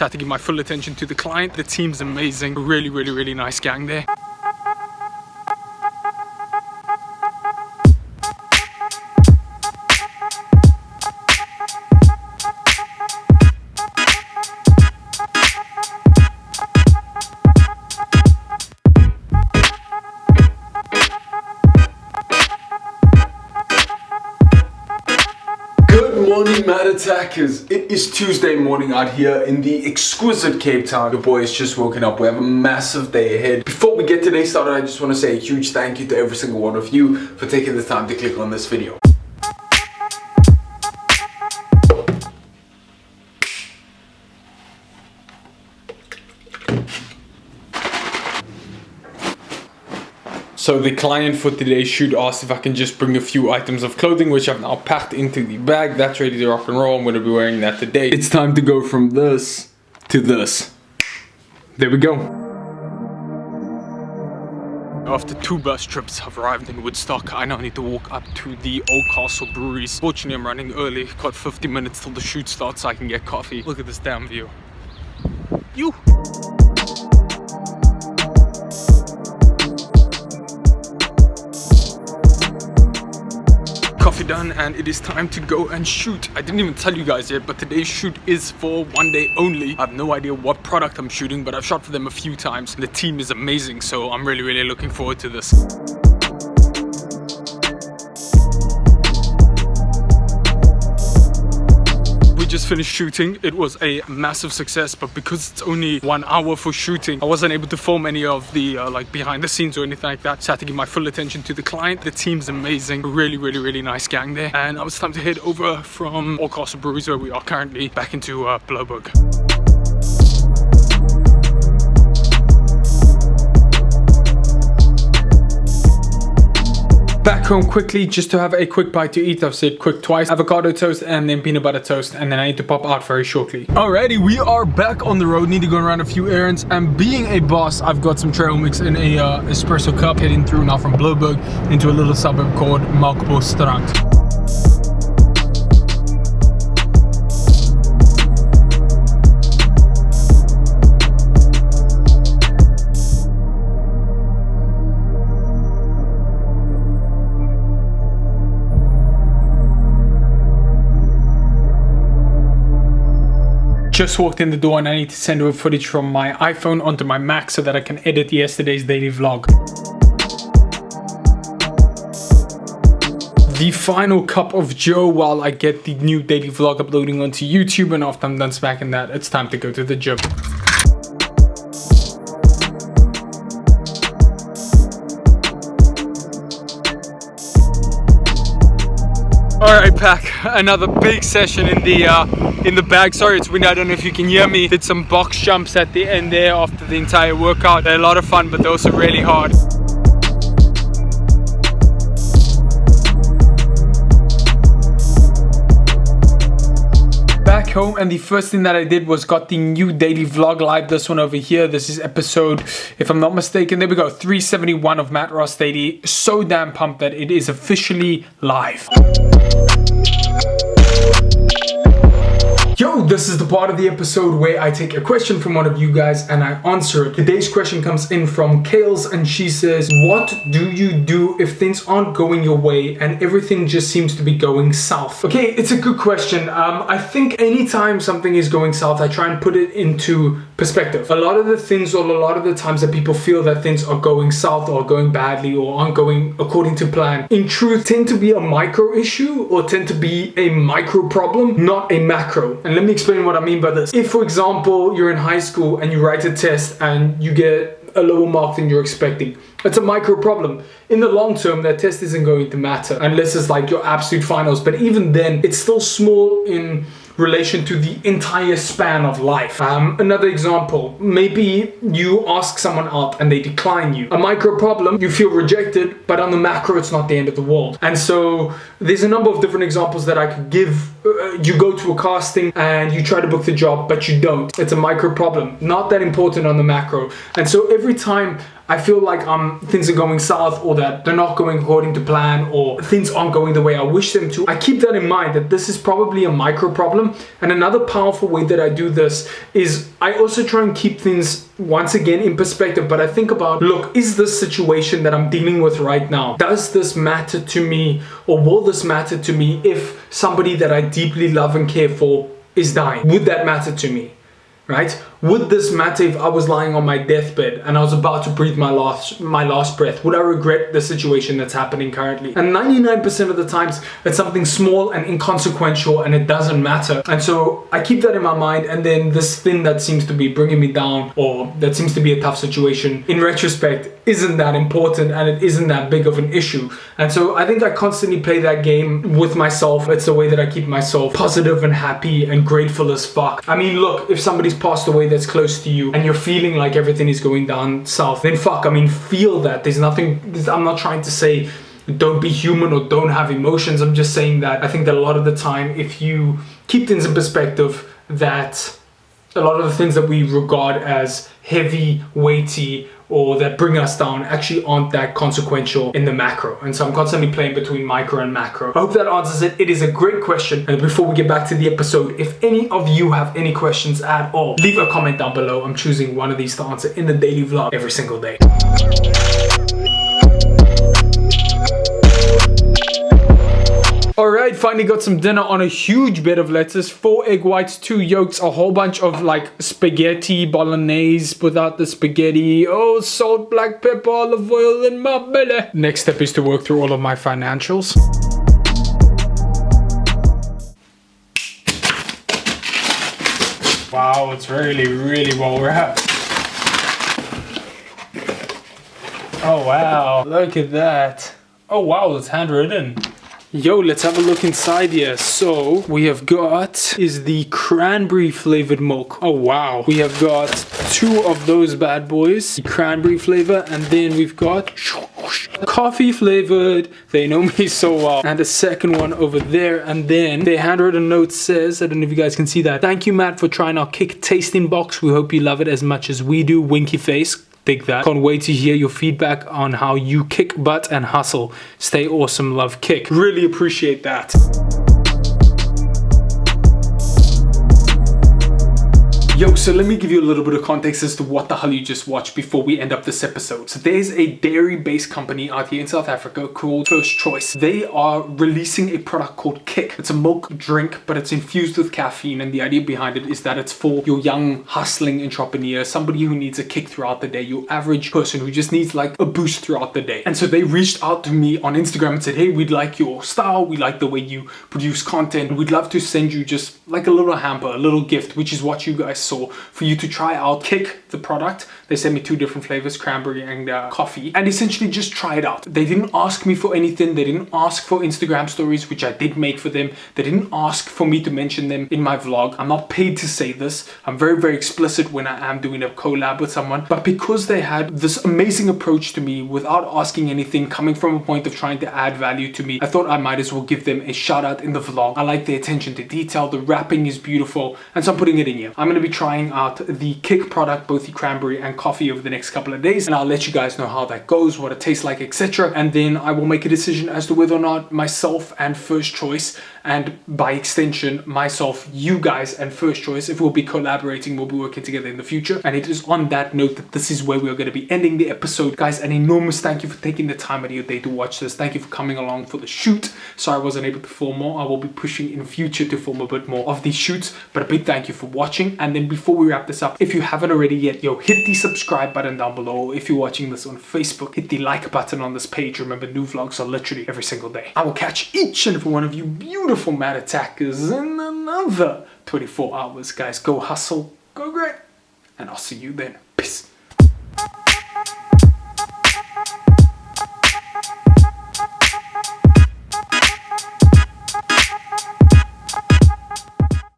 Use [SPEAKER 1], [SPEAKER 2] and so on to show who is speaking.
[SPEAKER 1] So I had to give my full attention to the client. The team's amazing. Really nice gang there.
[SPEAKER 2] Good morning, Matt Attackers. It is Tuesday morning out here in the exquisite Cape Town. Your boy has just woken up. We have a massive day ahead. Before we get today started, I just want to say a huge thank you to every single one of you for taking the time to click on this video.
[SPEAKER 1] So the client for today's shoot asked if I can just bring a few items of clothing, which I've now packed into the bag. That's ready to rock and roll. I'm going to be wearing that today. It's time to go from this to this. There we go. After 2 bus trips, I've arrived in Woodstock. I now need to walk up to the Old Castle breweries. Fortunately, I'm running early. Got 50 minutes till the shoot starts so I can get coffee. Look at this damn view. You. Coffee done, and it is time to go and shoot. I didn't even tell you guys yet, but today's shoot is for one day only. I have no idea what product I'm shooting, but I've shot for them a few times. The team is amazing, so I'm really looking forward to this. Just finished shooting. It was a massive success, but because it's only 1 hour for shooting, I wasn't able to film any of the like behind the scenes or anything like that, so I had to give my full attention to the client. The team's amazing. Really nice gang there, and now it's time to head over from Old Castle Breweries, where we are currently, back into Bloberg. Back home quickly just to have a quick bite to eat. I've said quick twice. Avocado toast and then peanut butter toast, and then I need to pop out very shortly. Alrighty, we are back on the road. Need to go around a few errands, and being a boss, I've got some trail mix in a espresso cup. Heading through now from Bloberg into a little suburb called Melkbosstrand. Just walked in the door and I need to send over footage from my iPhone onto my Mac so that I can edit yesterday's daily vlog. The final cup of Joe while I get the new daily vlog uploading onto YouTube, and after I'm done smacking that, it's time to go to the gym. Alright, pack, another big session in the bag. Sorry, it's windy, I don't know if you can hear me. Did some box jumps at the end there after the entire workout. They're a lot of fun, but they're also really hard. Back home, and the first thing that I did was got the new daily vlog live. This one over here. This is episode, if I'm not mistaken, there we go, 371 of MattRossDaily. So damn pumped that it is officially live. Yo, this is the part of the episode where I take a question from one of you guys and I answer it. Today's question comes in from Kales, and she says, what do you do if things aren't going your way and everything just seems to be going south? Okay, it's a good question. I think anytime something is going south, I try and put it into perspective. A lot of the things, or a lot of the times that people feel that things are going south or going badly or aren't going according to plan, in truth tend to be a micro issue or tend to be a micro problem, not a macro. And let me explain what I mean by this. If, for example, you're in high school and you write a test and you get a lower mark than you're expecting, it's a micro problem. In the long term, that test isn't going to matter unless it's like your absolute finals. But even then, it's still small in relation to the entire span of life. Another example, maybe you ask someone out and they decline you. A micro problem, you feel rejected, but on the macro, it's not the end of the world. And so there's a number of different examples that I could give you go to a casting and you try to book the job, but you don't. It's a micro problem, not that important on the macro. And so every time I feel like things are going south, or that they're not going according to plan, or things aren't going the way I wish them to, I keep that in mind, that this is probably a micro problem. And another powerful way that I do this is I also try and keep things once again in perspective, but I think about, look, is this situation that I'm dealing with right now, does this matter to me, or will this matter to me if somebody that I deeply love and care for is dying? Would that matter to me? Right? Would this matter if I was lying on my deathbed and I was about to breathe my last breath? Would I regret the situation that's happening currently? And 99% of the times it's something small and inconsequential and it doesn't matter. And so I keep that in my mind, and then this thing that seems to be bringing me down, or that seems to be a tough situation, in retrospect isn't that important and it isn't that big of an issue. And so I think I constantly play that game with myself. It's the way that I keep myself positive and happy and grateful as fuck. I mean, look, if somebody's passed away that's close to you and you're feeling like everything is going down south, then fuck, I mean, feel that. I'm not trying to say don't be human or don't have emotions. I'm just saying that I think that a lot of the time, if you keep things in perspective, that a lot of the things that we regard as heavy, weighty, or that bring us down actually aren't that consequential in the macro. And so I'm constantly playing between micro and macro. I hope that answers it. It is a great question. And before we get back to the episode, if any of you have any questions at all, leave a comment down below. I'm choosing one of these to answer in the daily vlog every single day. Alright, finally got some dinner on a huge bed of lettuce, 4 egg whites, 2 yolks, a whole bunch of like spaghetti bolognese without the spaghetti, oh, salt, black pepper, olive oil in my belly. Next step is to work through all of my financials. Wow, it's really well wrapped. Oh wow, look at that. Oh wow, it's handwritten. Yo, let's have a look inside here. So we have got is the cranberry flavored milk. Oh wow. We have got 2 of those bad boys, the cranberry flavor, and then we've got coffee flavored. They know me so well. And a second one over there. And then the handwritten note says, I don't know if you guys can see that, thank you Matt for trying our Kick tasting box. We hope you love it as much as we do. Winky face. Dig that. Can't wait to hear your feedback on how you kick butt and hustle. Stay awesome, love Kick. Really appreciate that. Yo, so let me give you a little bit of context as to what the hell you just watched before we end up this episode. So there's a dairy-based company out here in South Africa called First Choice. They are releasing a product called Kick. It's a milk drink, but it's infused with caffeine, and the idea behind it is that it's for your young hustling entrepreneur, somebody who needs a kick throughout the day, your average person who just needs like a boost throughout the day. And so they reached out to me on Instagram and said, hey, we'd like your style, we like the way you produce content, we'd love to send you just like a little hamper, a little gift, which is what you guys saw, for you to try out Kick, the product. They sent me 2 different flavors, cranberry and coffee, and essentially just try it out. They didn't ask me for anything. They didn't ask for Instagram stories, which I did make for them. They didn't ask for me to mention them in my vlog. I'm not paid to say this. I'm very explicit when I am doing a collab with someone, but because they had this amazing approach to me without asking anything, coming from a point of trying to add value to me, I thought I might as well give them a shout out in the vlog. I like the attention to detail. The wrapping is beautiful, and so I'm putting it in here. I'm going to be trying out the Kick product, both the cranberry and coffee, over the next couple of days, and I'll let you guys know how that goes, what it tastes like, etc. And then I will make a decision as to whether or not myself and First Choice, and by extension myself, you guys and First Choice, if we'll be collaborating, we'll be working together in the future. And it is on that note that this is where we are going to be ending the episode. Guys, an enormous thank you for taking the time out of your day to watch this. Thank you for coming along for the shoot. Sorry I wasn't able to film more. I will be pushing in future to film a bit more of these shoots, but a big thank you for watching. And then before we wrap this up, if you haven't already yet, yo, hit the subscribe button down below. If you're watching this on Facebook, hit the like button on this page. Remember, new vlogs are literally every single day. I will catch each and every one of you beautiful Matt attackers in another 24 hours. Guys, go hustle, go great, and I'll see you then. Peace.